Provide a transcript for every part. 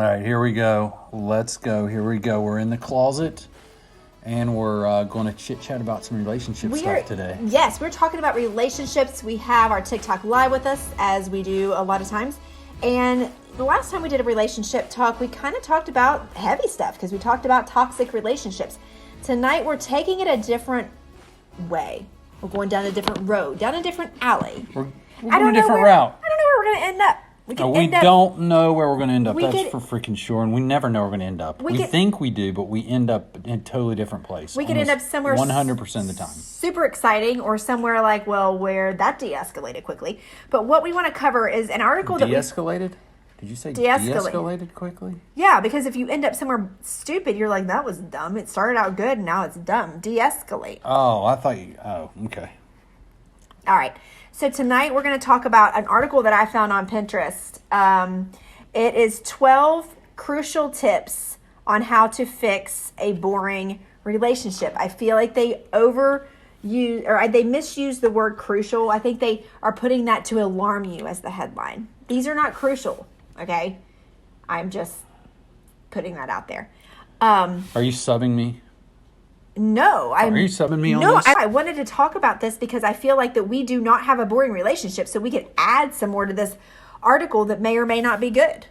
All right, here we go. Let's go. Here we go. We're in the closet, and we're going to chit-chat about some relationship stuff today. Yes, we're talking about relationships. We have our TikTok live with us, as we do a lot of times. And the last time we did a relationship talk, we kind of talked about heavy stuff because we talked about toxic relationships. Tonight, we're taking it a different way. We're going down a different road, down a different alley. We're going a different route. I don't know where we're going to end up. We don't know where we're going to end up. That's for freaking sure. And we never know where we're going to end up. We think we do, but we end up in a totally different place. We could end up somewhere 100% of the time. Super exciting, or somewhere like, well, where that de-escalated quickly. But what we want to cover is an article that de-escalated? Did you say de-escalated quickly? Yeah, because if you end up somewhere stupid, you're like, that was dumb. It started out good, and now it's dumb. De-escalate. Oh, I thought you... Oh, okay. All right. So tonight we're going to talk about an article that I found on Pinterest. It is 12 crucial tips on how to fix a boring relationship. I feel like they they misuse the word crucial. I think they are putting that to alarm you as the headline. These are not crucial, okay? I'm just putting that out there. Are you subbing me? No. Are you subbing me on this? No, I wanted to talk about this because I feel like that we do not have a boring relationship, so we could add some more to this article that may or may not be good.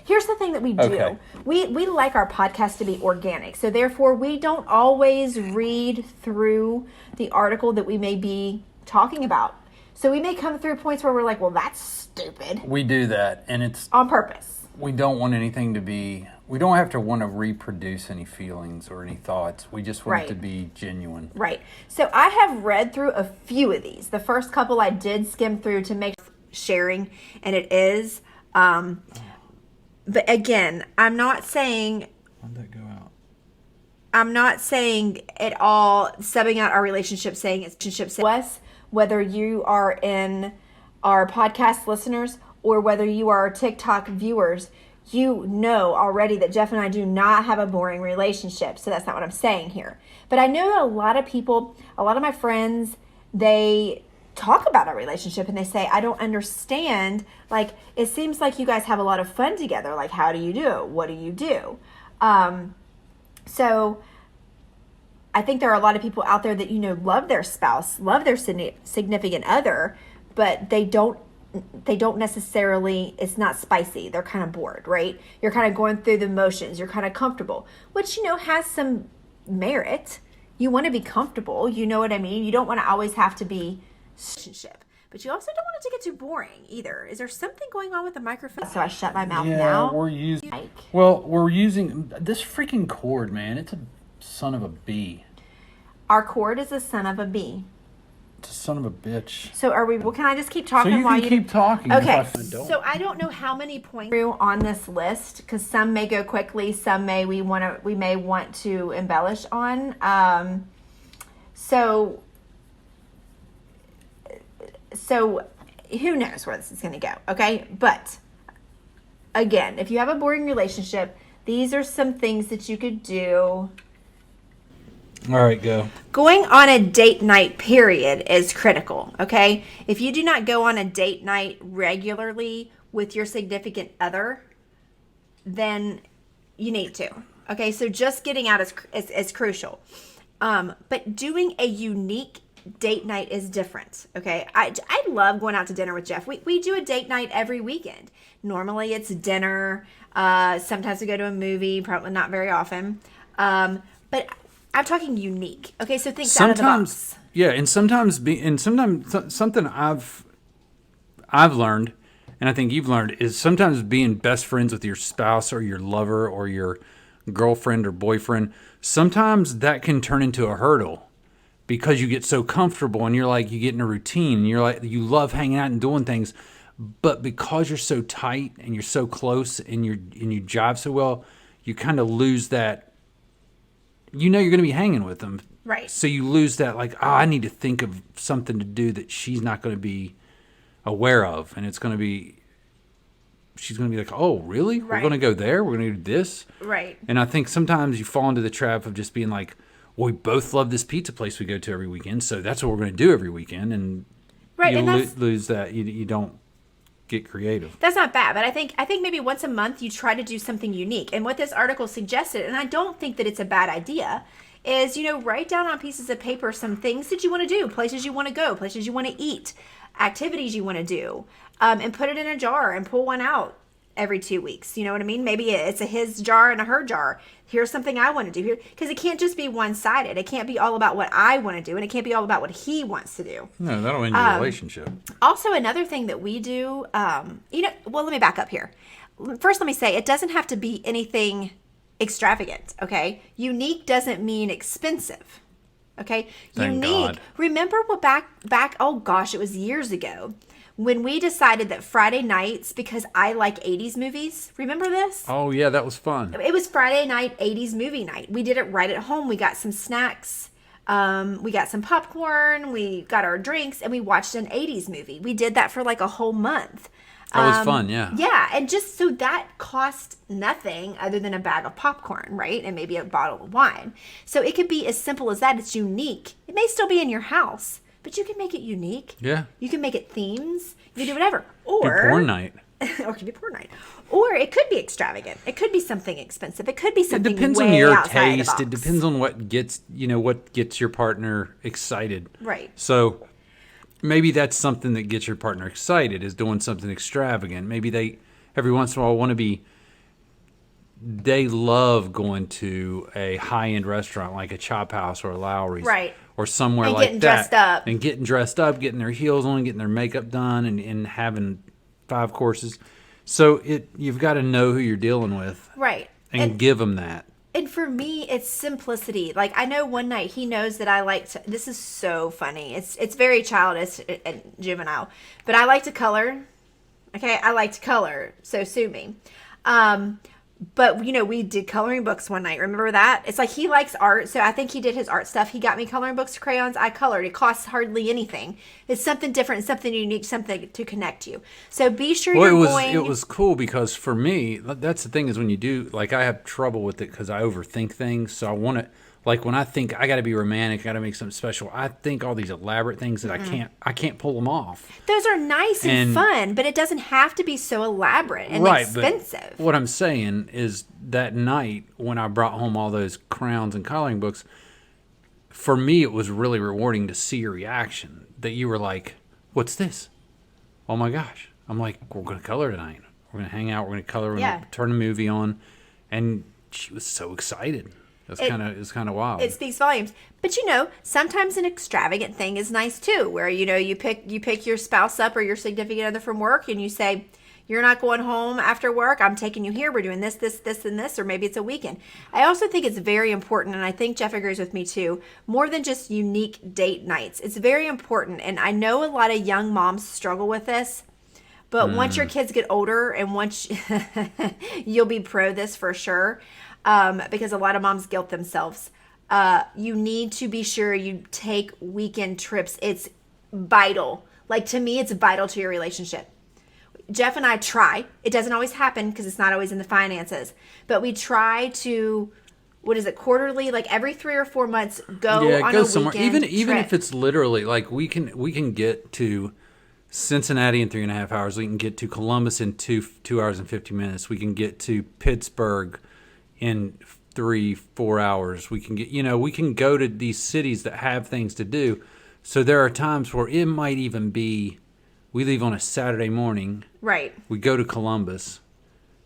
Here's the thing that we do. Okay. We like our podcast to be organic, so therefore we don't always read through the article that we may be talking about. So we may come through points where we're like, well, that's stupid. We do that, and it's... on purpose. We don't want anything to be... We don't have to want to reproduce any feelings or any thoughts. We just want it to be genuine. Right. So I have read through a few of these. The first couple I did skim through to make sharing, and it is. But again, I'm not saying... How'd that go out? I'm not saying at all, subbing out our relationship, saying it's relationship us, whether you are in our podcast listeners or whether you are TikTok viewers. You know already that Jeff and I do not have a boring relationship. So that's not what I'm saying here. But I know that a lot of people, a lot of my friends, they talk about our relationship and they say, I don't understand. Like, it seems like you guys have a lot of fun together. Like, how do you do it? What do you do? So I think there are a lot of people out there that, love their spouse, love their significant other, but they don't necessarily, it's not spicy. They're kind of bored, right? You're kind of going through the motions. You're kind of comfortable, which, has some merit. You want to be comfortable. You know what I mean? You don't want to always have to be relationship, but you also don't want it to get too boring either. Is there something going on with the microphone? So I shut my mouth now. We're using this freaking cord, man. It's a son of a bee. Our cord is a son of a bee. It's a son of a bitch. So are we? Well, can I just keep talking? So you can keep talking. Okay. So I don't know how many points through on this list because some may go quickly, some we may want to embellish on. So who knows where this is going to go? Okay, but again, if you have a boring relationship, these are some things that you could do. All right, go. Going on a date night period is critical, okay? If you do not go on a date night regularly with your significant other, then you need to, okay? So just getting out is crucial. But doing a unique date night is different, okay? I love going out to dinner with Jeff. We do a date night every weekend. Normally it's dinner. Sometimes we go to a movie, probably not very often. But I'm talking unique. Okay, so think out of the box. Yeah, and sometimes something I've learned, and I think you've learned, is sometimes being best friends with your spouse or your lover or your girlfriend or boyfriend, sometimes that can turn into a hurdle because you get so comfortable and you get in a routine and you love hanging out and doing things, but because you're so tight and you're so close and you jive so well, you kind of lose that. You're going to be hanging with them. Right. So you lose that, I need to think of something to do that she's not going to be aware of. And she's going to be like, oh, really? Right. We're going to go there? We're going to do this? Right. And I think sometimes you fall into the trap of just being like, well, we both love this pizza place we go to every weekend, so that's what we're going to do every weekend. And right, you lose that. You don't get creative. That's not bad, but I think maybe once a month you try to do something unique. And what this article suggested, and I don't think that it's a bad idea, is, write down on pieces of paper some things that you want to do, places you want to go, places you want to eat, activities you want to do, and put it in a jar and pull one out every 2 weeks. You know what I mean? Maybe it's a his jar and a her jar. Here's something I want to do here, because it can't just be one-sided. It can't be all about what I want to do, and it can't be all about what he wants to do. No, that'll end your relationship. Also, another thing that we do, well, let me back up here. First, let me say, it doesn't have to be anything extravagant, okay? Unique doesn't mean expensive, okay? Thank Unique. God. Remember what back, oh gosh, it was years ago, when we decided that Friday nights, because I like 80s movies, remember this? Oh, yeah, that was fun. It was Friday night, 80s movie night. We did it right at home. We got some snacks. We got some popcorn. We got our drinks, and we watched an 80s movie. We did that for like a whole month. That was fun, yeah. Yeah, and just so that cost nothing other than a bag of popcorn, right? And maybe a bottle of wine. So it could be as simple as that. It's unique. It may still be in your house, but you can make it unique. Yeah. You can make it themes. You can do whatever. Or Do porn night. or it could be porn night. Or it could be extravagant. It could be something expensive. It could be something It depends way on your outside the taste. It box. depends on what gets your partner excited. Right. So maybe that's something that gets your partner excited, is doing something extravagant. Maybe they every once in a while they love going to a high-end restaurant like a Chop House or a Lowry's. Right. Or somewhere And like getting that. dressed up. And getting dressed up, getting their heels on, getting their makeup done, and having 5 courses. So you've got to know who you're dealing with. Right. And give them that. And for me, it's simplicity. Like, I know one night he knows that I like to, this is so funny. It's very childish and juvenile, but I like to color. Okay. I like to color. So sue me. But we did coloring books one night. Remember that? It's like he likes art. So I think he did his art stuff. He got me coloring books, crayons. I colored. It costs hardly anything. It's something different, something unique, something to connect you. So be sure Well, you're it was cool because for me, that's the thing is when you do, like I have trouble with it because I overthink things. So I want to, like when I think I got to be romantic, I got to make something special. I think all these elaborate things that I can't pull them off. Those are nice and fun, but it doesn't have to be so elaborate and expensive. But what I'm saying is that night when I brought home all those crayons and coloring books, for me it was really rewarding to see your reaction. That you were like, "What's this? Oh my gosh!" I'm like, "We're going to color tonight. We're going to hang out. We're going to color. We're going to turn a movie on," and she was so excited. It's kind of wild. It speaks volumes. But sometimes an extravagant thing is nice too, where you pick your spouse up or your significant other from work and you say, "You're not going home after work. I'm taking you here. We're doing this, and this," or maybe it's a weekend. I also think it's very important, and I think Jeff agrees with me too, more than just unique date nights. It's very important, and I know a lot of young moms struggle with this, but once your kids get older and once you'll be pro this for sure. Because a lot of moms guilt themselves. You need to be sure you take weekend trips. It's vital. Like, to me, it's vital to your relationship. Jeff and I try. It doesn't always happen because it's not always in the finances. But we try to, quarterly? Like every 3 or 4 months, go on a somewhere. weekend Even trip. if it's literally like we can get to Cincinnati in 3.5 hours. We can get to Columbus in 2 hours and 50 minutes. We can get to Pittsburgh in 3-4 hours. We can go to these cities that have things to do. So there are times where it might even be, we leave on a Saturday morning. Right. We go to Columbus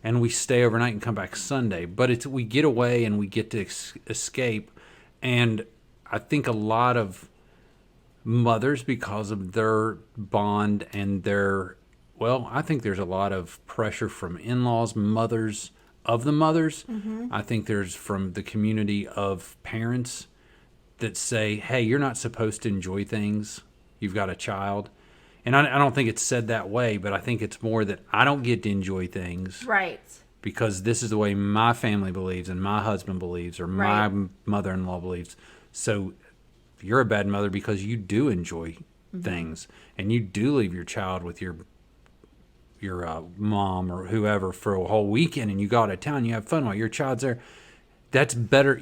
and we stay overnight and come back Sunday. But we get away and we get to escape. And I think a lot of mothers, because of their bond and I think there's a lot of pressure from in-laws, mothers, of the mothers. Mm-hmm. I think there's from the community of parents that say, "Hey, you're not supposed to enjoy things. You've got a child." And I don't think it's said that way, but I think it's more that I don't get to enjoy things. Right. Because this is the way my family believes and my husband believes or my mother-in-law believes. So you're a bad mother because you do enjoy things and you do leave your child with your mom or whoever for a whole weekend and you go out of town, you have fun while your child's there. That's better.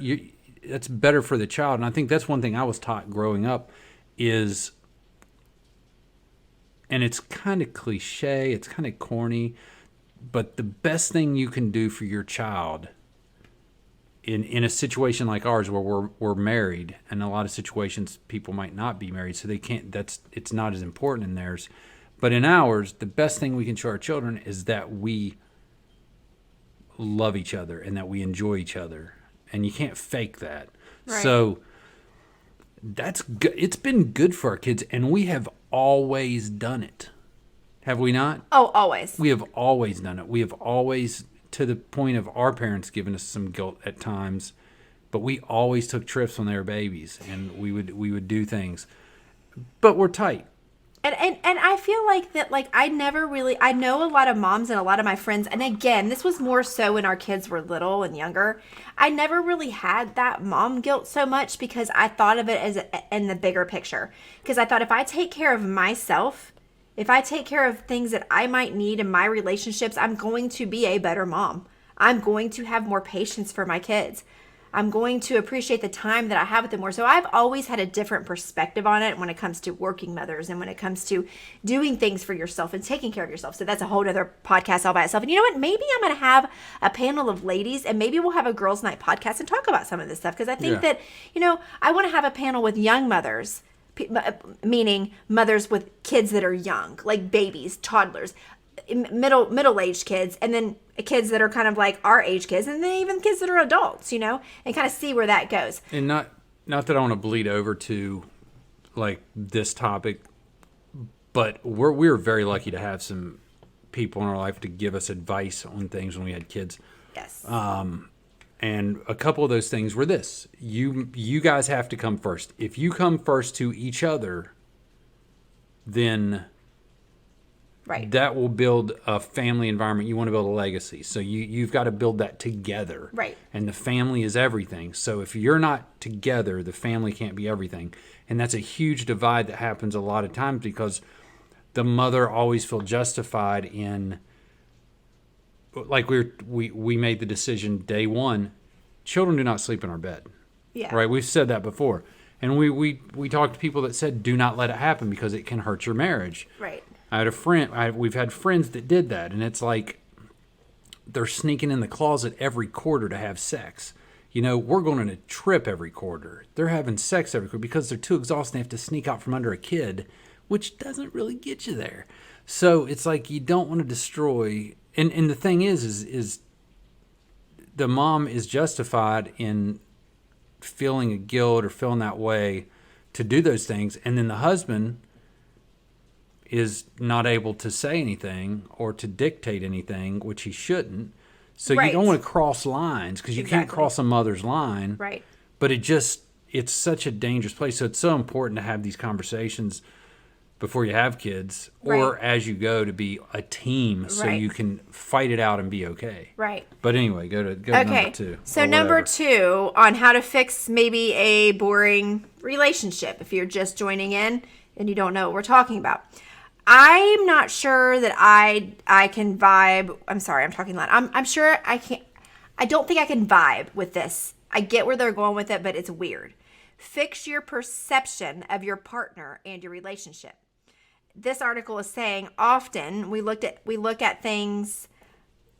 That's better for the child. And I think that's one thing I was taught growing up is and it's kind of cliche, it's kind of corny, but the best thing you can do for your child in a situation like ours where we're married, and a lot of situations people might not be married, so they can't, it's not as important in theirs. But in ours, the best thing we can show our children is that we love each other and that we enjoy each other. And you can't fake that. Right. So that's good. It's been good for our kids, and we have always done it. Have we not? Oh, always. We have always done it. We have always, to the point of our parents giving us some guilt at times, but we always took trips when they were babies, and we would do things. But we're tight. And I feel like that, like, I know a lot of moms and a lot of my friends, and again, this was more so when our kids were little and younger. I never really had that mom guilt so much because I thought of it as in the bigger picture. Because I thought, if I take care of myself, if I take care of things that I might need in my relationships, I'm going to be a better mom. I'm going to have more patience for my kids. I'm going to appreciate the time that I have with them more. So I've always had a different perspective on it when it comes to working mothers and when it comes to doing things for yourself and taking care of yourself. So that's a whole other podcast all by itself. And you know what? Maybe I'm going to have a panel of ladies, and maybe we'll have a girls' night podcast and talk about some of this stuff. Because I think that, I want to have a panel with young mothers, meaning mothers with kids that are young, like babies, toddlers, middle-aged kids, and then kids that are kind of like our age kids, and then even kids that are adults, and kind of see where that goes. And not that I want to bleed over to like this topic, but we're very lucky to have some people in our life to give us advice on things when we had kids. Yes. And a couple of those things were this: you guys have to come first. If you come first to each other, then right, that will build a family environment. You want to build a legacy. So you've got to build that together. Right. And the family is everything. So if you're not together, the family can't be everything. And that's a huge divide that happens a lot of times because the mother always feels justified in, like we made the decision day one, children do not sleep in our bed. Yeah. Right? We've said that before. And we talked to people that said, do not let it happen because it can hurt your marriage. Right. I had a friend, we've had friends that did that, and it's like they're sneaking in the closet every quarter to have sex. We're going on a trip every quarter. They're having sex every quarter because they're too exhausted. They have to sneak out from under a kid, which doesn't really get you there. So it's like you don't want to destroy. And the thing is the mom is justified in feeling a guilt or feeling that way to do those things, and then the husband is not able to say anything or to dictate anything, which he shouldn't. So right, you don't want to cross lines because you can't cross a mother's line. Right. But it's such a dangerous place. So it's so important to have these conversations before you have kids or right, as you go, to be a team so right, you can fight it out and be okay. Right. But anyway, go to number two. So number two on how to fix maybe a boring relationship if you're just joining in and you don't know what we're talking about. I'm not sure that I can vibe. I'm sorry, I'm talking loud. I'm sure I can't. I don't think I can vibe with this. I get where they're going with it, but it's weird. Fix your perception of your partner and your relationship. This article is saying often we look at things.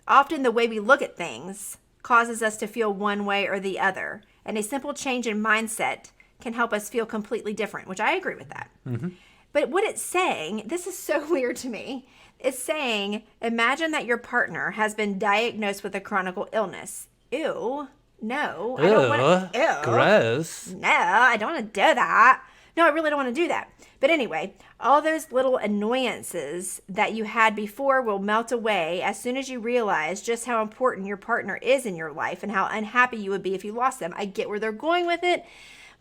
Often the way we look at things causes us to feel one way or the other, and a simple change in mindset can help us feel completely different. Which I agree with that. Mm-hmm. But what it's saying, this is so weird to me. It's saying, imagine that your partner has been diagnosed with a chronic illness. Ew. No. I don't want to. Ew. Gross. No, I don't want to do that. No, I really don't want to do that. But anyway, all those little annoyances that you had before will melt away as soon as you realize just how important your partner is in your life and how unhappy you would be if you lost them. I get where they're going with it.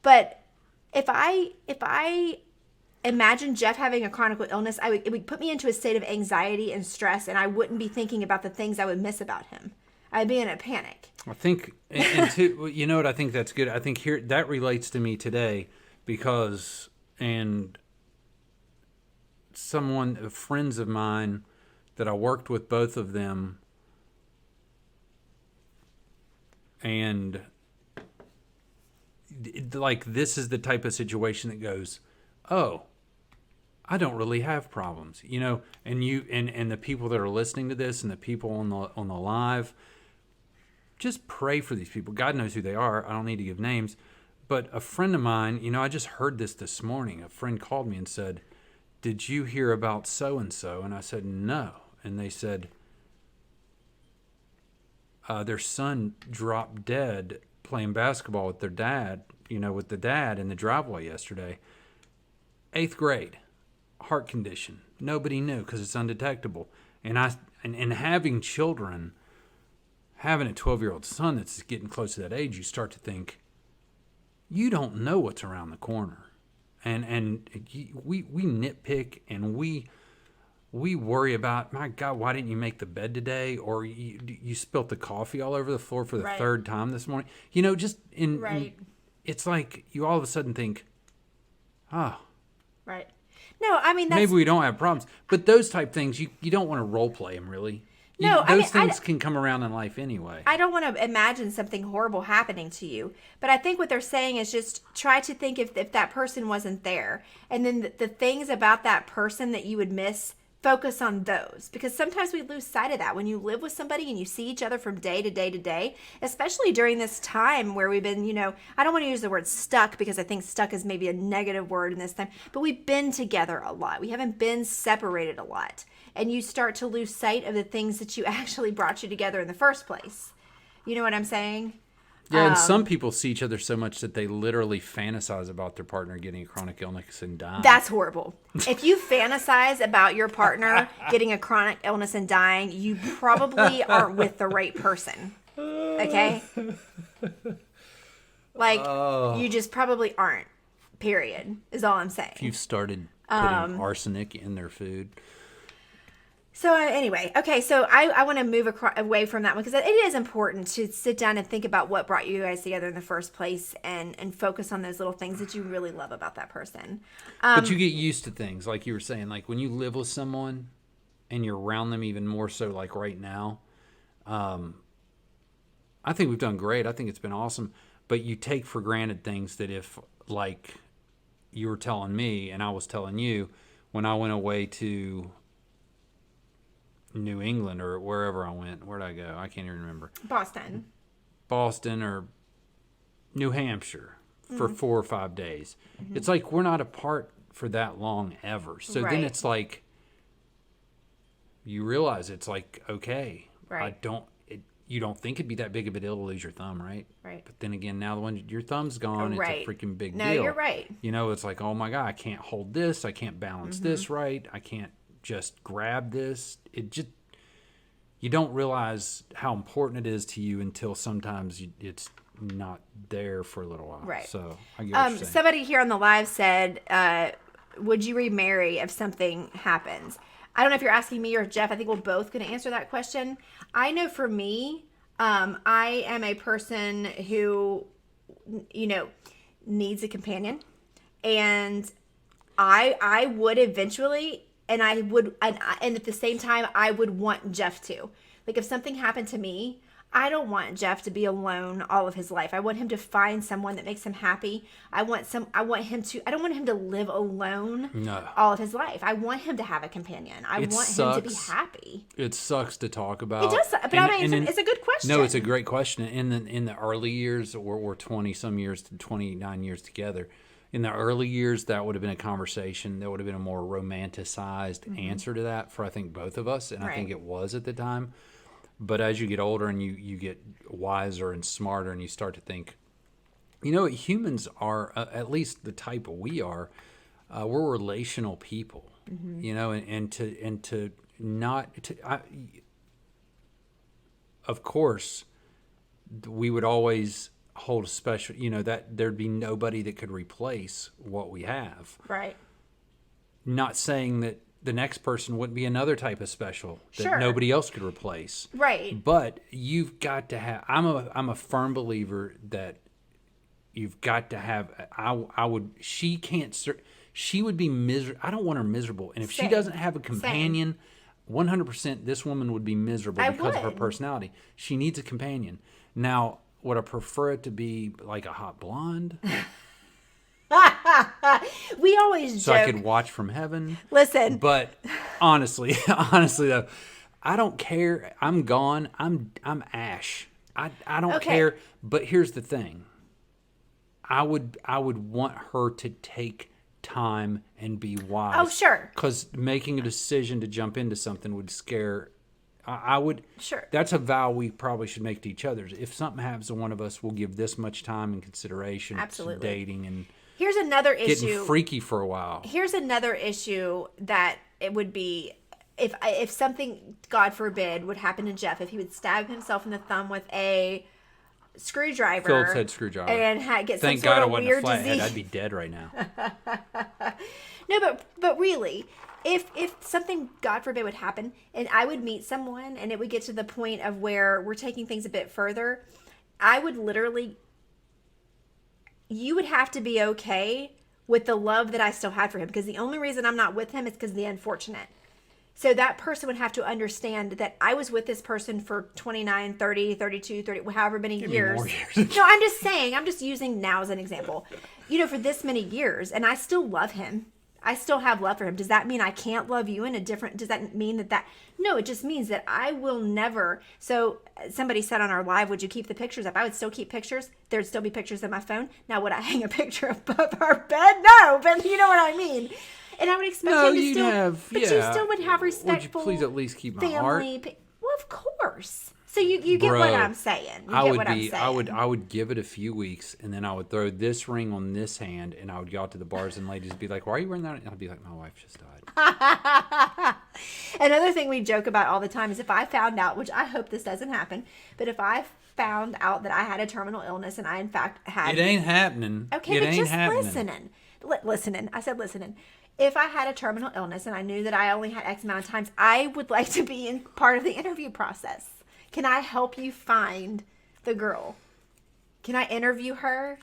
But if I imagine Jeff having a chronic illness, it would put me into a state of anxiety and stress, and I wouldn't be thinking about the things I would miss about him. I'd be in a panic. I think, you know what? I think that's good. I think here that relates to me today because, and friends of mine that I worked with, both of them, and like this is the type of situation that goes, oh, I don't really have problems, and and the people that are listening to this and the people on the live, just pray for these people. God knows who they are. I don't need to give names, but a friend of mine, I just heard this morning. A friend called me and said, "Did you hear about so and so?" And I said, "No." And they said, their son dropped dead playing basketball with their dad, with the dad in the driveway yesterday. 8th grade. Heart condition. Nobody knew because it's undetectable. And having children, having a 12-year-old son that's getting close to that age, you start to think, you don't know what's around the corner. And we nitpick and we worry about, my God, why didn't you make the bed today? Or you spilt the coffee all over the floor for the third time this morning. It's like you all of a sudden think, oh. Right. No, I mean, maybe we don't have problems. But those type things, you don't want to role play them, really. Those things can come around in life anyway. I don't want to imagine something horrible happening to you. But I think what they're saying is just try to think if that person wasn't there. And then the things about that person that you would miss, focus on those. Because sometimes we lose sight of that. When you live with somebody and you see each other from day to day to day, especially during this time where we've been, I don't want to use the word stuck because I think stuck is maybe a negative word in this time. But we've been together a lot. We haven't been separated a lot. And you start to lose sight of the things that you actually brought you together in the first place. You know what I'm saying? Yeah, and some people see each other so much that they literally fantasize about their partner getting a chronic illness and dying. That's horrible. If you fantasize about your partner getting a chronic illness and dying, you probably aren't with the right person. Okay? You just probably aren't. Period. Is all I'm saying. If you've started putting arsenic in their food. So anyway, okay, so I want to move away from that one because it is important to sit down and think about what brought you guys together in the first place and focus on those little things that you really love about that person. But you get used to things, like you were saying, like when you live with someone and you're around them even more so like right now, I think we've done great. I think it's been awesome. But you take for granted things that if, like you were telling me and I was telling you, when I went away to New England or wherever I went. Where'd I go? I can't even remember. Boston or New Hampshire for 4 or 5 days. Mm-hmm. It's like we're not apart for that long ever. So then it's like you realize it's like, okay, you don't think it'd be that big of a deal to lose your thumb, right? Right. But then again, now when your thumb's gone, it's a freaking big deal. No, you're right. It's like, oh my God, I can't hold this. I can't balance this right. I can't just grab this. You don't realize how important it is to you until sometimes it's not there for a little while. Right. So I get what you're saying. Somebody here on the live said, would you remarry if something happens? I don't know if you're asking me or Jeff. I think we're both going to answer that question. I know for me, I am a person who, needs a companion, and I would eventually. And I would, and at the same time, I would want Jeff to. Like, if something happened to me, I don't want Jeff to be alone all of his life. I want him to find someone that makes him happy. I don't want him to live alone all of his life. I want him to have a companion. I want him to be happy. It sucks to talk about. It does, but it's a good question. No, it's a great question. In the early years, we're 20-some years to 29 years together. In the early years, that would have been a conversation. That would have been a more romanticized answer to that for, I think, both of us. And I think it was at the time. But as you get older and you get wiser and smarter and you start to think, humans are, at least the type we are, we're relational people. Of course, we would always hold a special, that there'd be nobody that could replace what we have. Right. Not saying that the next person wouldn't be another type of special that nobody else could replace. Right. But you've got to have, I'm a firm believer that you've got to have, she would be miserable. I don't want her miserable. And if she doesn't have a companion, 100% this woman would be miserable because of her personality. She needs a companion. Now, would I prefer it to be like a hot blonde? We always so joke. I could watch from heaven. Listen. But honestly though, I don't care. I'm gone. I'm ash. I don't Okay. care. But here's the thing. I would want her to take time and be wise. Oh, sure. Because making a decision to jump into something would scare. I would. Sure. That's a vow we probably should make to each other. If something happens to one of us, we'll give this much time and consideration Absolutely. to dating and Here's another getting issue. freaky for a while. Here's another issue that it would be if something, God forbid, would happen to Jeff, if he would stab himself in the thumb with a screwdriver, Phillips head screwdriver, and get some Thank sort God I of wasn't a weird flathead. disease. I'd be dead right now. No, but really, if something, God forbid, would happen, and I would meet someone, and it would get to the point of where we're taking things a bit further, I would literally, you would have to be okay with the love that I still had for him, because the only reason I'm not with him is because of the unfortunate. So that person would have to understand that I was with this person for 29, 30, 32, 30, however many Give me years. more years. No, I'm just saying, I'm just using now as an example. For this many years, and I still love him. I still have love for him. Does that mean I can't love you in a different, does that mean that, no, it just means that I will never. So somebody said on our live, would you keep the pictures up? I would still keep pictures. There'd still be pictures on my phone. Now, would I hang a picture above our bed? No, but you know what I mean. And I would expect him to still, but you still would have respectful. Would you please at least keep my family. heart? Well, of course. So you get Bro, what I'm saying. You get what I'm saying. I would give it a few weeks, and then I would throw this ring on this hand, and I would go out to the bars, and ladies would be like, "Why are you wearing that?" And I'd be like, "My wife just died." Another thing we joke about all the time is if I found out, which I hope this doesn't happen, but if I found out that I had a terminal illness and I in fact had, It ain't happening. okay, it but ain't just happening. listening. I said listening. If I had a terminal illness and I knew that I only had X amount of times, I would like to be in part of the interview process. Can I help you find the girl? Can I interview her?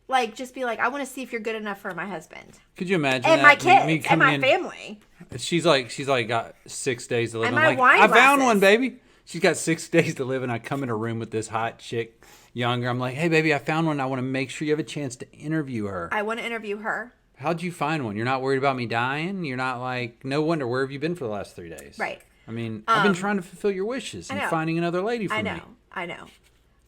Like, just be like, I want to see if you're good enough for my husband. Could you imagine And that? my kids Me and coming my in, family. She's like got 6 days to live. And I'm my like, wine I found glasses. one, baby. She's got 6 days to live, and I come in her room with this hot chick, younger. I'm like, hey, baby, I found one. I want to make sure you have a chance to interview her. I want to interview her. How'd you find one? You're not worried about me dying? You're not like, no wonder, where have you been for the last 3 days? Right. I mean, I've been trying to fulfill your wishes and know. finding another lady for I me. know. I know.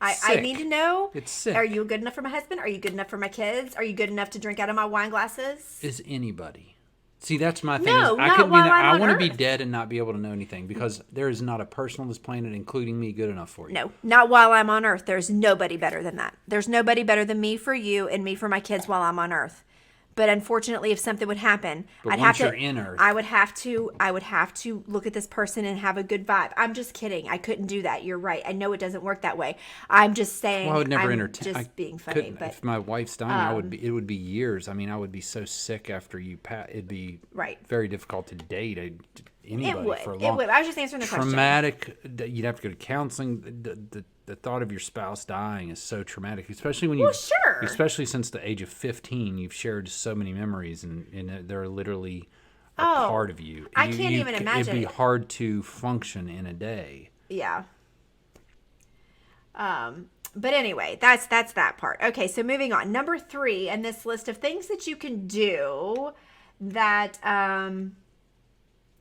I Sick. need to know. It's sick. Are you good enough for my husband? Are you good enough for my kids? Are you good enough to drink out of my wine glasses? Is anybody? See, that's my thing. No, is I not couldn't while be. I'm I on want to be Earth. dead and not be able to know anything because there is not a person on this planet, including me, good enough for you. No, not while I'm on Earth. There's nobody better than that. There's nobody better than me for you and me for my kids while I'm on Earth. But unfortunately, if something would happen, But I'd once have you're to. in Earth. I would have to look at this person and have a good vibe. I'm just kidding. I couldn't do that. You're right. I know it doesn't work that way. I'm just saying. Well, I would never I'm entertain. Just I being funny, couldn't. but If my wife's dying, I would be. It would be years. I mean, I would be so sick after you pass. It'd be Right. very difficult to date anybody it would. for a It long. would. I was just answering the question. Traumatic. You'd have to go to counseling. The thought of your spouse dying is so traumatic, especially when you. Well, sure. Especially since the age of 15, you've shared so many memories, and they're literally a Oh, part of you. I can't even It'd imagine be it. hard to function in a day. Yeah. But anyway, that's that part. Okay, so moving on. Number 3 in this list of things that you can do that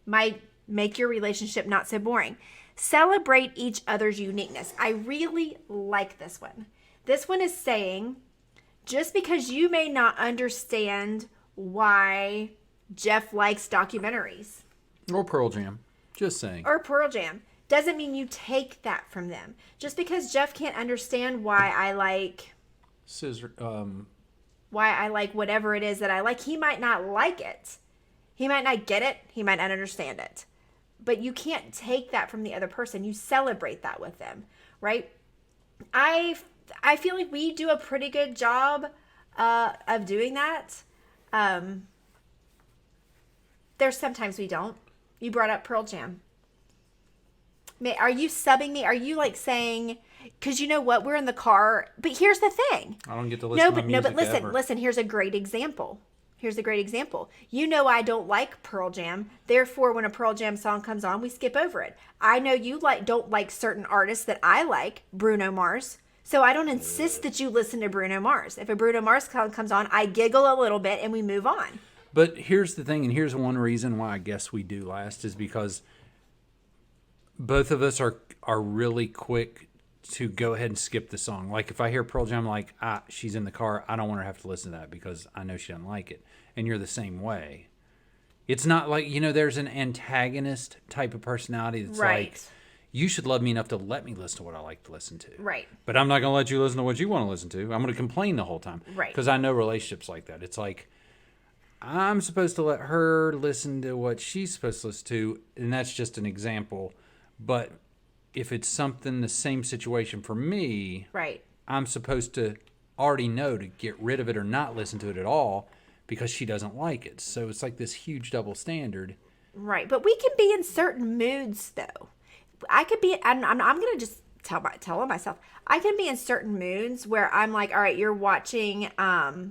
might make your relationship not so boring. Celebrate each other's uniqueness. I really like this one. This one is saying, just because you may not understand why Jeff likes documentaries Or Pearl Jam. Just saying. or Pearl Jam, doesn't mean you take that from them. Just because Jeff can't understand why I like whatever it is that I like, he might not like it. He might not get it. He might not understand it. But you can't take that from the other person. You celebrate that with them, right? I feel like we do a pretty good job of doing that. There's sometimes we don't. You brought up Pearl Jam. Are you subbing me? Are you like saying, because you know what, we're in the car, but here's the thing. I don't get to listen to my music listen, here's a great example. You know I don't like Pearl Jam. Therefore, when a Pearl Jam song comes on, we skip over it. I know you don't like certain artists that I like, Bruno Mars. So I don't insist that you listen to Bruno Mars. If a Bruno Mars comes on, I giggle a little bit and we move on. But here's the thing, and here's one reason why I guess we do last, is because both of us are really quick to go ahead and skip the song. Like if I hear Pearl Jam, like, she's in the car, I don't want her to have to listen to that because I know she doesn't like it. And you're the same way. It's not like, there's an antagonist type of personality that's like, you should love me enough to let me listen to what I like to listen to. Right. But I'm not going to let you listen to what you want to listen to. I'm going to complain the whole time. Right. Because I know relationships like that. It's like, I'm supposed to let her listen to what she's supposed to listen to, and that's just an example. But if it's something, the same situation for me, right, I'm supposed to already know to get rid of it or not listen to it at all because she doesn't like it. So it's like this huge double standard. Right. But we can be in certain moods, though. I could be, I'm going to just tell on myself, I can be in certain moods where I'm like, all right, you're watching, oh,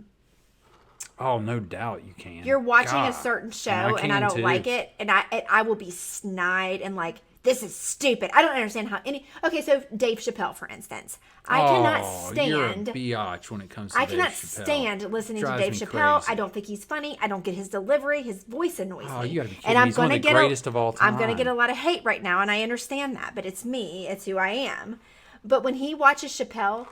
no doubt you can. You're watching a certain show and I don't like it, and I will be snide and like, this is stupid. I don't understand how okay, so Dave Chappelle, for instance. I cannot stand. You're a biatch when it comes to Dave Chappelle. I cannot stand listening to Dave Chappelle. Crazy. I don't think he's funny. I don't get his delivery. His voice annoys me. You gotta be kidding me. He's one of the greatest of all time. I'm going to get a lot of hate right now, and I understand that, but it's me. It's who I am. But when he watches Chappelle,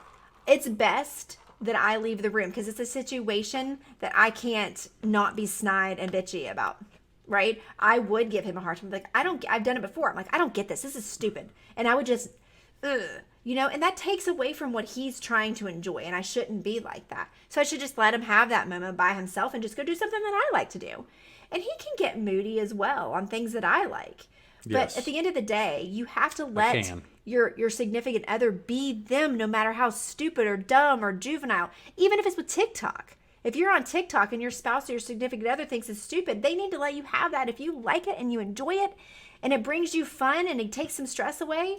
it's best that I leave the room because it's a situation that I can't not be snide and bitchy about. Right? I would give him a hard time. Like, I've done it before. I'm like, I don't get this. This is stupid. And I would just, and that takes away from what he's trying to enjoy. And I shouldn't be like that. So I should just let him have that moment by himself and just go do something that I like to do. And he can get moody as well on things that I like. But at the end of the day, you have to let your significant other be them no matter how stupid or dumb or juvenile, even if it's with TikTok. If you're on TikTok and your spouse or your significant other thinks it's stupid, they need to let you have that. If you like it and you enjoy it and it brings you fun and it takes some stress away.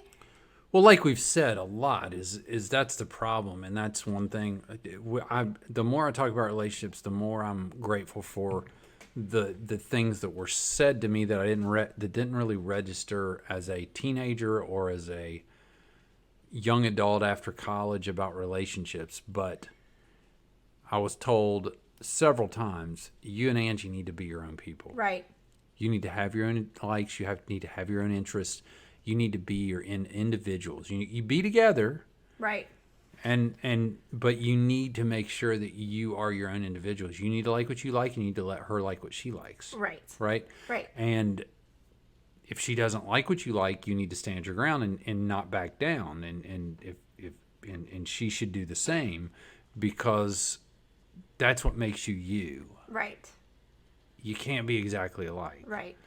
Well, like we've said a lot, is that's the problem. And that's one thing. The more I talk about relationships, the more I'm grateful for the things that were said to me that I didn't really register as a teenager or as a young adult after college about relationships. But I was told several times, you and Angie need to be your own people. Right. You need to have your own likes. You need to have your own interests. You need to be your individuals. You be together. Right. But you need to make sure that you are your own individuals. You need to like what you like. You need to let her like what she likes. Right. Right. Right. And if she doesn't like what you like, you need to stand your ground and not back down. And she should do the same, because that's what makes you you. Right. You can't be exactly alike. Right.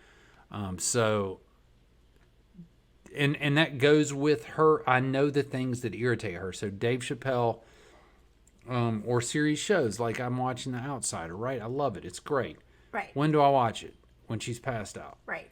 So, and that goes with her. I know the things that irritate her. So Dave Chappelle, or series shows like I'm watching The Outsider. Right. I love it. It's great. Right. When do I watch it? When she's passed out. Right.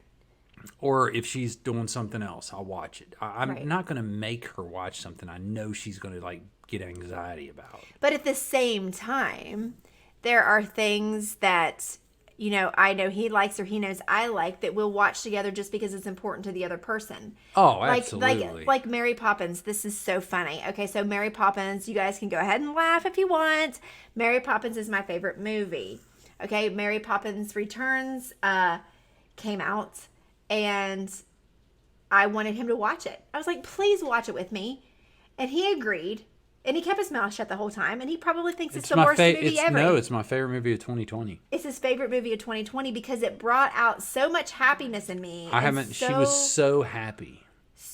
Or if she's doing something else, I'll watch it. I'm Right. not going to make her watch something I know she's going to get anxiety about. But at the same time, there are things that, I know he likes or he knows I like that we'll watch together just because it's important to the other person. Oh, absolutely. Like Mary Poppins. This is so funny. Okay, so Mary Poppins, you guys can go ahead and laugh if you want. Mary Poppins is my favorite movie. Okay, Mary Poppins Returns came out, and I wanted him to watch it. I was like, please watch it with me. And he agreed. And he kept his mouth shut the whole time. And he probably thinks it's the worst movie ever. No, it's my favorite movie of 2020. It's his favorite movie of 2020 because it brought out so much happiness in me. She was so happy.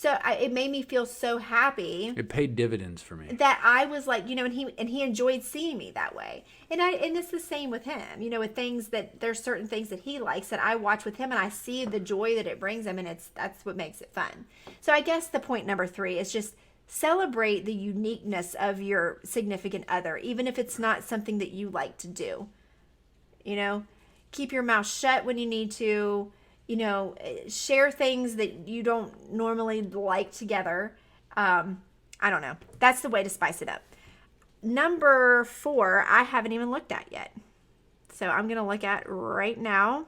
It made me feel so happy. It paid dividends for me. That I was like, and he enjoyed seeing me that way. And it's the same with him. With things that there's certain things that he likes that I watch with him and I see the joy that it brings him, and that's what makes it fun. So I guess the point number 3 is just celebrate the uniqueness of your significant other, even if it's not something that you like to do. Keep your mouth shut when you need to. Share things that you don't normally like together. I don't know. That's the way to spice it up. Number 4, I haven't even looked at yet. So I'm going to look at right now.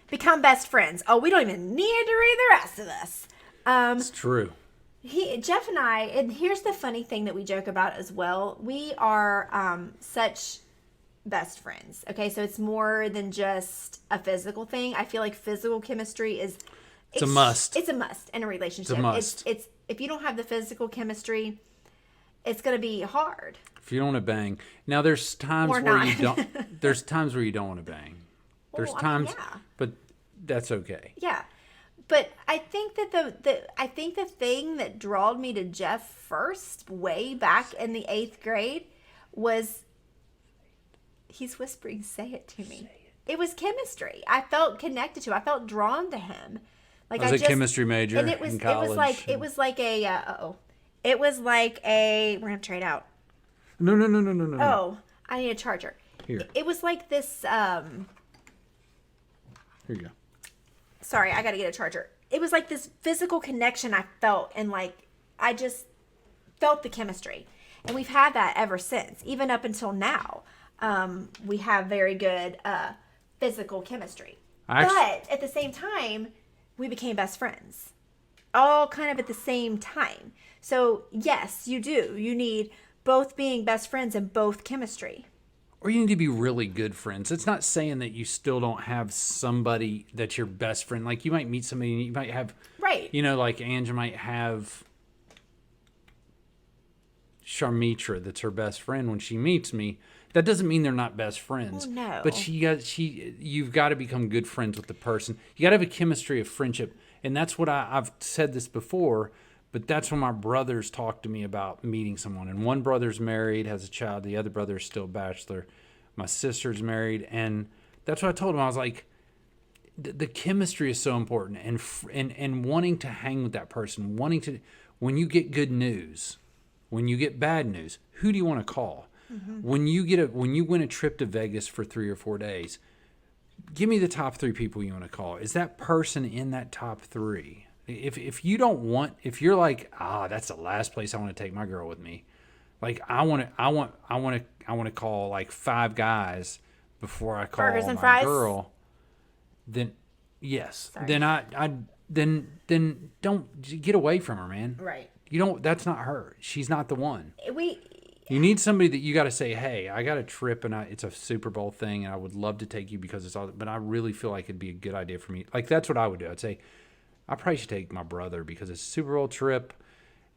Become best friends. Oh, we don't even need to read the rest of this. It's true. Jeff and I, and here's the funny thing that we joke about as well. We are such best friends. Okay, so it's more than just a physical thing. I feel like physical chemistry is It's a must. It's a must in a relationship. It's a must. It's if you don't have the physical chemistry, it's going to be hard. If you don't want to bang. Now there's times Or where not. you don't there's times where you don't want to bang. There's Well, I mean, times yeah. but that's okay. Yeah. But I think that the thing that drawed me to Jeff first, way back in the 8th grade, was he's whispering, "Say it to me." It was chemistry. I felt connected to. I felt drawn to him. Like I was a chemistry major and in college. it was like a it was like a we're gonna trade out. No. Oh, I need a charger. Here. It was like this. Here you go. Sorry, I got to get a charger. It was like this physical connection I felt, and like I just felt the chemistry, and we've had that ever since, even up until now. We have very good physical chemistry, but at the same time, we became best friends, all kind of at the same time. So yes, you do. You need both being best friends and both chemistry. Or you need to be really good friends. It's not saying that you still don't have somebody that's your best friend. Like you might meet somebody and you might have, Right. you know, like Angie might have Sharmitra that's her best friend when she meets me. That doesn't mean they're not best friends. Oh, no. But you've got to become good friends with the person. You got to have a chemistry of friendship. And that's what I've said this before, but that's when my brothers talk to me about meeting someone. And one brother's married, has a child. The other brother's still a bachelor. My sister's married. And that's what I told him. I was like, the chemistry is so important. And wanting to hang with that person, when you get good news, when you get bad news, who do you want to call? Mm-hmm. When you win a trip to Vegas for 3 or 4 days, give me the top 3 people you want to call. Is that person in that top 3? If you're like, that's the last place I want to take my girl with me. Like I want to call like 5 guys before I call Burgers and my fries? girl. Then yes. Sorry. Then don't get away from her, man. Right. That's not her. She's not the one. We You need somebody that you got to say, hey, I got a trip and it's a Super Bowl thing and I would love to take you because it's all, but I really feel like it'd be a good idea for me. Like that's what I would do. I'd say, I probably should take my brother because it's a Super Bowl trip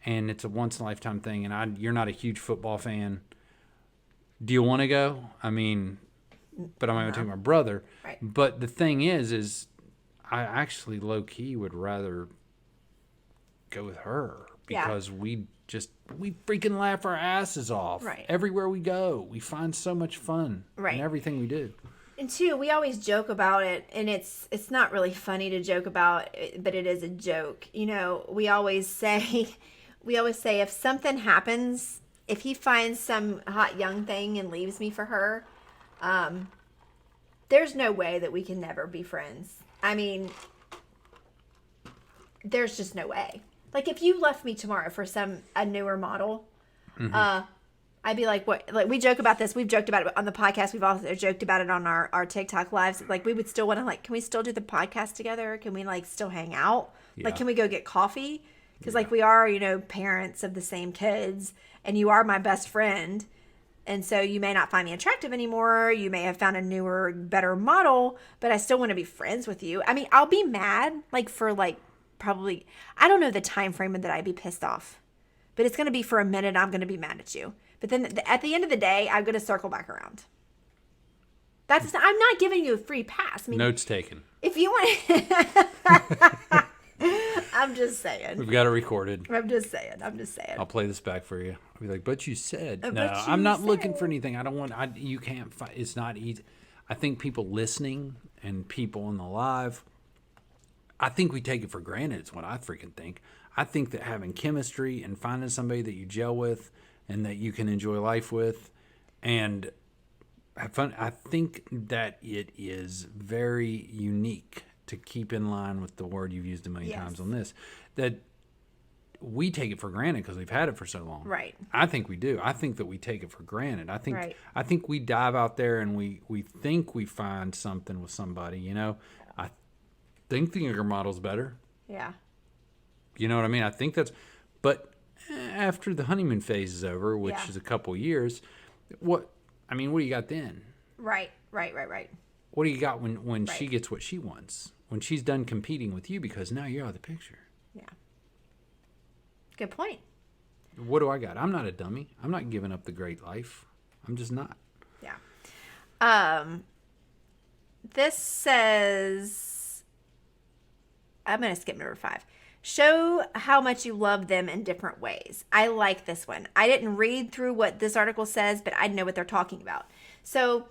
and it's a once in a lifetime thing. And you're not a huge football fan. Do you want to go? I mean, but I'm going to take my brother. Right. But the thing is I actually low key would rather go with her because we freaking laugh our asses off. Right. Everywhere we go, we find so much fun Right. in everything we do. And two, we always joke about it, and it's not really funny to joke about, but it is a joke. You know, we always say if something happens, if he finds some hot young thing and leaves me for her, there's no way that we can never be friends. I mean, there's just no way. Like if you left me tomorrow for a newer model, I'd be like, what? Like we joke about this. We've joked about it on the podcast. We've also joked about it on our TikTok lives. Like we would still want to can we still do the podcast together? Can we still hang out? Yeah. Like, can we go get coffee? Because we are, parents of the same kids, and you are my best friend. And so you may not find me attractive anymore. You may have found a newer, better model, but I still want to be friends with you. I mean, I'll be mad for probably, I don't know the time frame that I'd be pissed off, but it's going to be for a minute. I'm going to be mad at you. But then at the end of the day, I'm going to circle back around. I'm not giving you a free pass. I mean, Notes taken. if you want, I'm just saying. We've got it recorded. I'm just saying. I'll play this back for you. I'll be like, but you said. But No, you I'm not said. looking for anything. I don't want, you can't find, it's not easy. I think people listening and people in the live, I think we take it for granted. It's what I freaking think. I think that having chemistry and finding somebody that you gel with and that you can enjoy life with and have fun, I think that it is very unique to keep in line with the word you've used a million times on this, that we take it for granted because we've had it for so long. Right. I think we do. I think that we take it for granted. Right. I think we dive out there and we think we find something with somebody, I think the younger model's better. Yeah. You know what I mean? I think that's, But after the honeymoon phase is over, which Yeah. is a couple years, what do you got then? Right. What do you got when she Right. gets what she wants? When she's done competing with you because now you're out of the picture. Yeah. Good point. What do I got? I'm not a dummy. I'm not giving up the great life. I'm just not. Yeah. This says, I'm going to skip number 5. Show how much you love them in different ways. I like this one. I didn't read through what this article says, but I know what they're talking about. So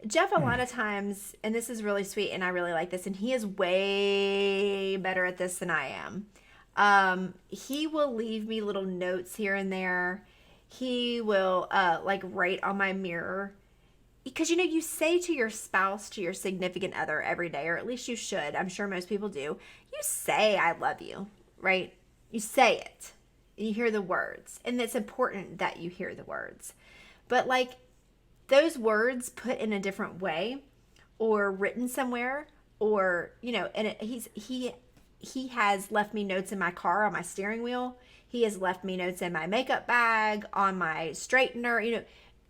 Jeff, a lot of times, and this is really sweet, and I really like this, and he is way better at this than I am. He will leave me little notes here and there. He will like write on my mirror. Because, you say to your spouse, to your significant other every day, or at least you should. I'm sure most people do. You say, I love you, right? You say it. You hear the words. And it's important that you hear the words. But, like, those words put in a different way or written somewhere or, and he has left me notes in my car on my steering wheel. He has left me notes in my makeup bag, on my straightener,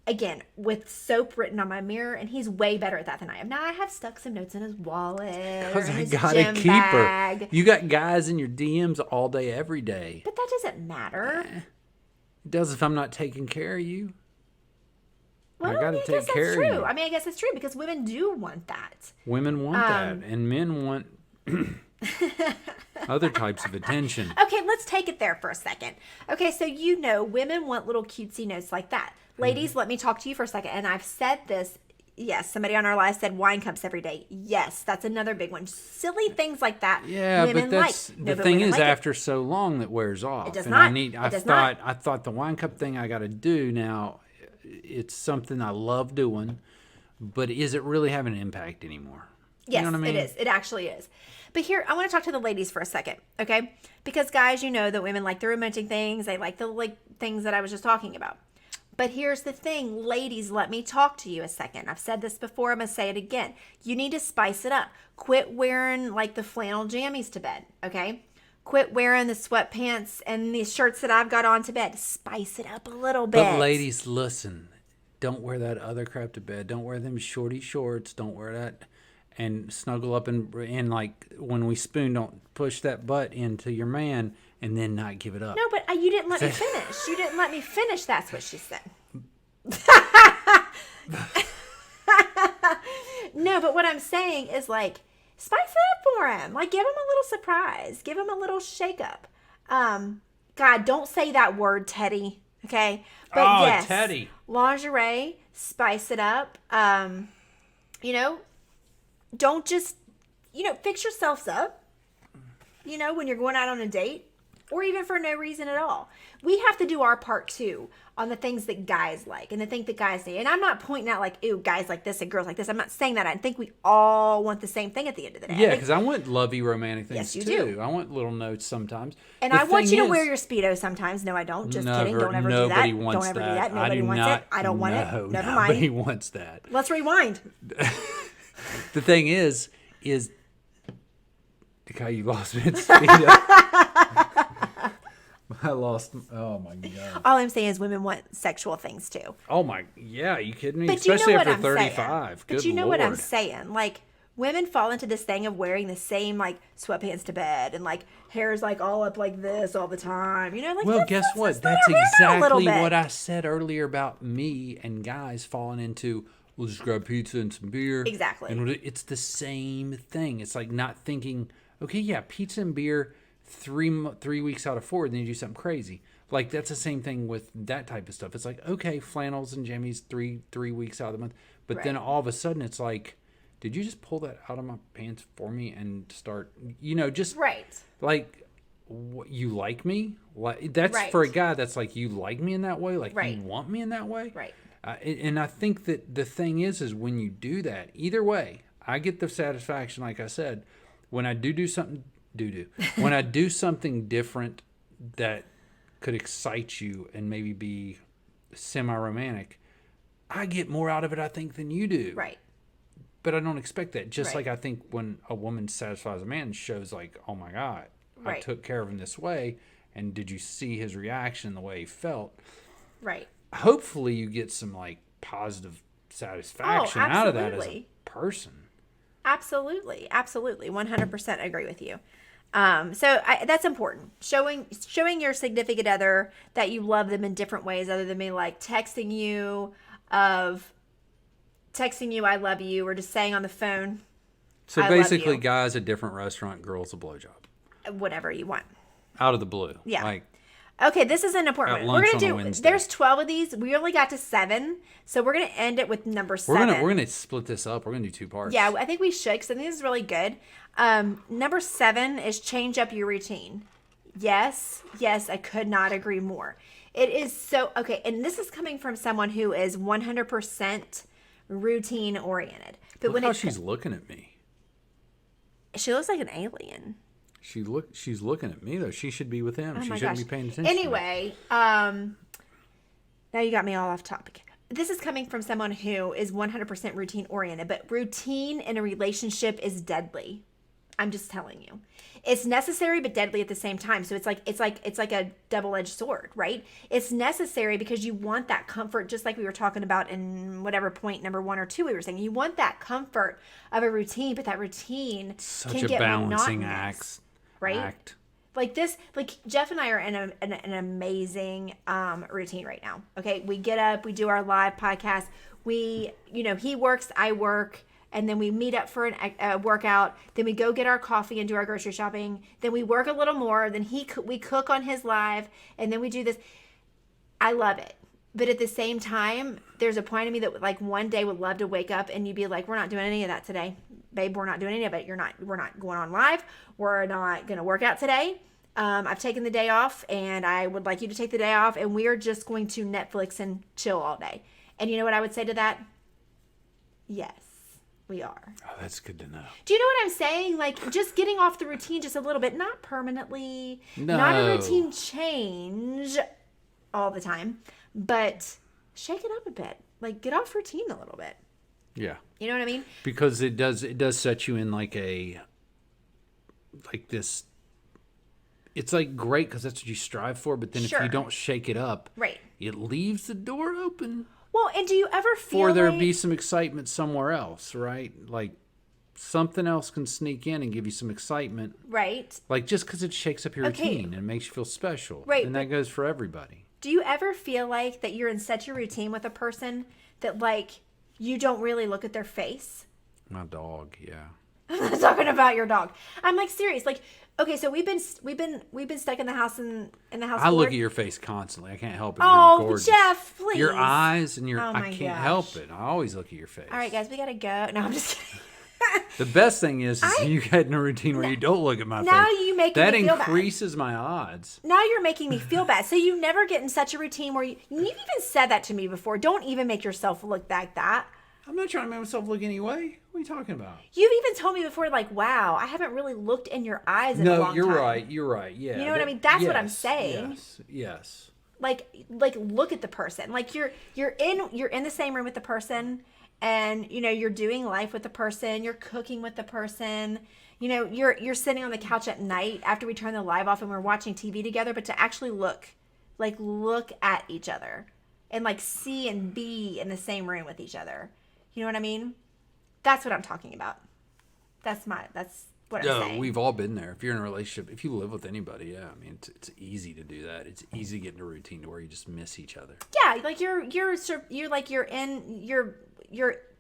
again, with soap written on my mirror, and he's way better at that than I am. Now, I have stuck some notes in his wallet or Because in I his gotta gym keep bag. her. You got guys in your DMs all day, every day. But that doesn't matter. It does if I'm not taking care of you. Well, I gotta guess take that's care true. of you. I mean, I guess it's true because women do want that. Women want that, and men want other types of attention. Okay, let's take it there for a second. Okay, so women want little cutesy notes like that. Ladies, let me talk to you for a second. And I've said this. Yes, somebody on our live said wine cups every day. Yes, that's another big one. Silly things like that. Yeah, women but that's like. the but thing women is like it. after so long that wears off. It does and not. I thought the wine cup thing I got to do now. It's something I love doing, but is it really having an impact anymore? Yes, You know what I mean? it is. It actually is. But here, I want to talk to the ladies for a second, okay? Because guys, that women like the romantic things. They like the things that I was just talking about. But here's the thing, ladies, let me talk to you a second. I've said this before. I'm going to say it again. You need to spice it up. Quit wearing like the flannel jammies to bed, okay? Quit wearing the sweatpants and the shirts that I've got on to bed. Spice it up a little bit. But ladies, listen. Don't wear that other crap to bed. Don't wear them shorty shorts. Don't wear that. And snuggle up and like when we spoon, don't push that butt into your man and then not give it up. No, but you didn't let me finish. You didn't let me finish. That's what she said. No, but what I'm saying is like, spice it up for him. Like, give him a little surprise. Give him a little shake up. God, don't say that word, Teddy. Okay? But Oh, yes, Teddy. lingerie, spice it up. Don't just, fix yourselves up, when you're going out on a date or even for no reason at all. We have to do our part too on the things that guys like and the things that guys need. And I'm not pointing out like, ew, guys like this and girls like this. I'm not saying that. I think we all want the same thing at the end of the day. Yeah, because I want lovey romantic Yes, things you too. do. I want little notes sometimes. And The I want thing you to is- wear your Speedo sometimes. No, I don't. Just kidding. Don't ever do Nobody that. wants Don't ever that. do that. Nobody do wants not, it. I don't want it. no, Never nobody mind. wants that. Let's rewind. The thing is how you lost me at Speedo. I lost. Oh my god. All I'm saying is women want sexual things too. Oh my. Yeah, you kidding me? But Especially you know what after I'm 35. saying. Good But you know Lord. what I'm saying. Like, women fall into this thing of wearing the same, like, sweatpants to bed and, like, hair's, like, all up like this all the time. Like, Well, guess what? let's That's slow down a little exactly bit. what I said earlier about me and guys falling into, we'll just grab pizza and some beer. Exactly. And it's the same thing. It's like not thinking, okay, yeah, pizza and beer 3 weeks out of 4, then you do something crazy. Like, that's the same thing with that type of stuff. It's like, okay, flannels and jammies 3 weeks out of the month. But then all of a sudden it's like, did you just pull that out of my pants for me and start, just Right. like, what, you like me? Like, that's Right. for a guy. That's like, you like me in that way. Like, Right. you want me in that way. Right. And I think that the thing is when you do that, either way, I get the satisfaction. Like I said, when I do something, when I do something different that could excite you and maybe be semi-romantic, I get more out of it, I think, than you do. Right. But I don't expect that. Just Right. like I think when a woman satisfies a man, shows like, oh my God, I Right. took care of him this way. and did you see his reaction, the way he felt? Right. Hopefully you get some like positive satisfaction out of that as a person. Absolutely. 100% agree with you. That's important. Showing your significant other that you love them in different ways other than me like texting you, I love you, or just saying on the phone. So basically, guys at different restaurant, girls a blowjob. Whatever you want. Out of the blue. Yeah. Like, okay, this is an important one. We're gonna do. There's 12 of these. We only got to 7, so we're gonna end it with number 7. We're gonna split this up. We're gonna do 2 parts. Yeah, I think we should because I think this is really good. Number 7 is change up your routine. Yes, I could not agree more. It is so okay, and this is coming from someone who is 100% routine oriented. But Look how she's looking at me. She looks like an alien. She's looking at me though. She should be with him. Oh she my shouldn't gosh. be paying attention. Anyway, now you got me all off topic. This is coming from someone who is 100% routine oriented, but routine in a relationship is deadly. I'm just telling you. It's necessary but deadly at the same time. So it's like a double-edged sword, right? It's necessary because you want that comfort, just like we were talking about in whatever point number 1 or 2 we were saying. You want that comfort of a routine, but that routine can get balancing monotonous, right? Act. Like this, like Jeff and I are in an amazing routine right now. Okay, we get up, we do our live podcast. He works, I work. And then we meet up for a workout. Then we go get our coffee and do our grocery shopping. Then we work a little more. Then we cook on his live. And then we do this. I love it. But at the same time, there's a point of me that like one day would love to wake up and you'd be like, we're not doing any of that today. Babe, we're not doing any of it. We're not going on live. We're not going to work out today. I've taken the day off and I would like you to take the day off. And we are just going to Netflix and chill all day. And you know what I would say to that? Yes. We are. Oh, that's good to know. Do you know what I'm saying? Like just getting off the routine just a little bit, not permanently, no. Not a routine change all the time, but shake it up a bit. Like get off routine a little bit. Yeah. You know what I mean? Because it does set you in like this. It's like great because that's what you strive for, but then if you don't shake it up, right, it leaves the door open. Well, and do you ever feel for there be some excitement somewhere else, right? Like something else can sneak in and give you some excitement. Right. Like just because it shakes up your routine and makes you feel special. Right. And that goes for everybody. Do you ever feel like that you're in such a routine with a person that like you don't really look at their face? My dog, yeah. I'm not talking about your dog. I'm like serious. Like, okay, so we've been stuck in the house in the house. I look at your face constantly. I can't help it. Oh, you're gorgeous. Jeff, please. Your eyes and your I can't help it. I always look at your face. All right, guys, we gotta go. No, I'm just kidding. The best thing is you get in a routine where you don't look at my face. Now you make me feel bad. That increases my odds. Now you're making me feel bad. So you never get in such a routine where you've even said that to me before. Don't even make yourself look like that. I'm not trying to make myself look any way. What are you talking about? You've even told me before, like, wow, I haven't really looked in your eyes in a long time. No, you're right. Yeah. You know what I mean? That's what I'm saying. Yes. Like look at the person. Like you're in the same room with the person and you're doing life with the person, you're cooking with the person. You're sitting on the couch at night after we turn the live off and we're watching TV together, but to actually look at each other and like see and be in the same room with each other. You know what I mean? That's what I'm talking about. That's what I'm saying. We've all been there. If you're in a relationship, if you live with anybody, yeah, I mean, it's easy to do that. It's easy to get in a routine to where you just miss each other. Yeah, like you're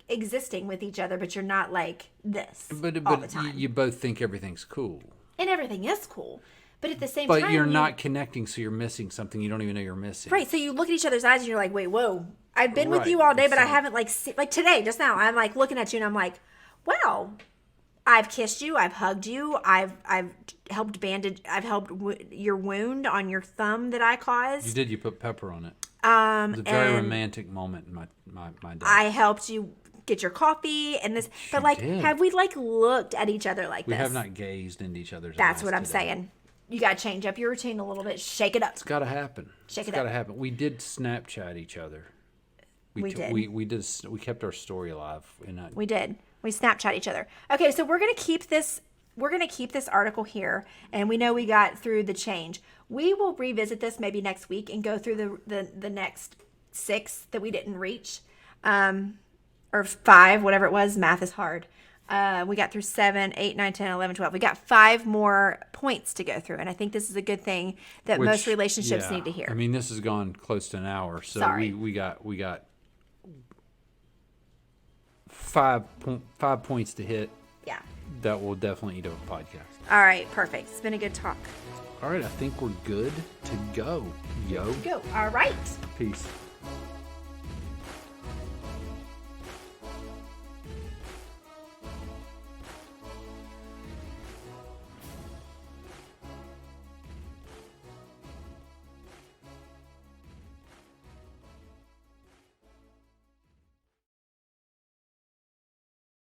existing with each other, but you're not like this all the time. You both think everything's cool. And everything is cool. But at the same time... But you're not connecting, so you're missing something you don't even know you're missing. Right, so you look at each other's eyes and you're like, wait, whoa. I've been with you all day, but I haven't like today, just now, I'm like looking at you and I'm like, wow, I've kissed you, I've hugged you, I've helped your wound on your thumb that I caused. You did, you put pepper on it. It was a very romantic moment in my day. I helped you get your coffee and this, but like, have we like looked at each other like this? We have not gazed into each other's eyes. That's what I'm saying. You got to change up your routine a little bit. Shake it up. It's got to happen. It's got to happen. We did Snapchat each other. We did. We kept our story alive. We did. We Snapchat each other. Okay, so we're going to keep this we're going to keep this article here, and we know we got through the change. We will revisit this maybe next week and go through the next 6 that we didn't reach, or 5, whatever it was. Math is hard. We got through 7, 8, 9, 10, 11, 12. We got 5 more points to go through, and I think this is a good thing that most relationships need to hear. I mean, this has gone close to an hour, so Sorry. we got 5 points to hit. Yeah. That will definitely eat up a podcast. All right, perfect. It's been a good talk. All right, I think we're good to go. Yo. Go. All right. Peace.